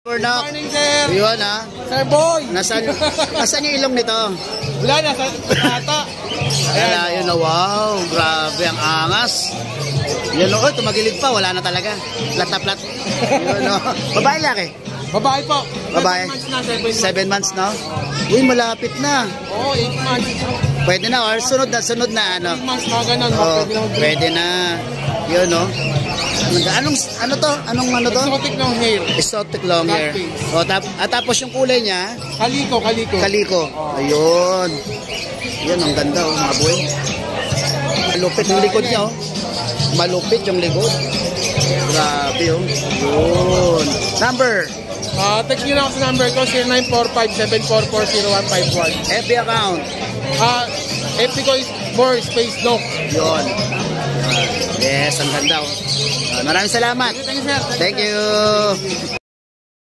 Good morning, sir. Yun ha. Sir Boy. Nasaan yung ilong nito? Wala na, sa ata. Ayan, yun na. Wow, grabe ang angas. Yun o, tumagilid pa. Wala na talaga. Plat na plat. Yun o. Babae laki? Babae po. Babae. 7 months na. Uy, malapit na. Oo, 8 months. Pwede na or sunod na ano. 8 months mga ganun. Oh, pwede na. Yun o. Ano to? Anong to? Exotic long hair. Exotic long hair. O, tapos yung kulay niya? Kaliko. Kaliko. Ayun. Yun, ang ganda oh, mga boy. Malupit yung likod niya oh. Malupit yung likod. Grabe oh. Yun. Number? Text nyo lang sa number ko, 0945-744-0151. FB account? FB ko is more space dog. Yun. Yes, ang ganda oh. Maraming salamat. Thank you, sir. Thank you.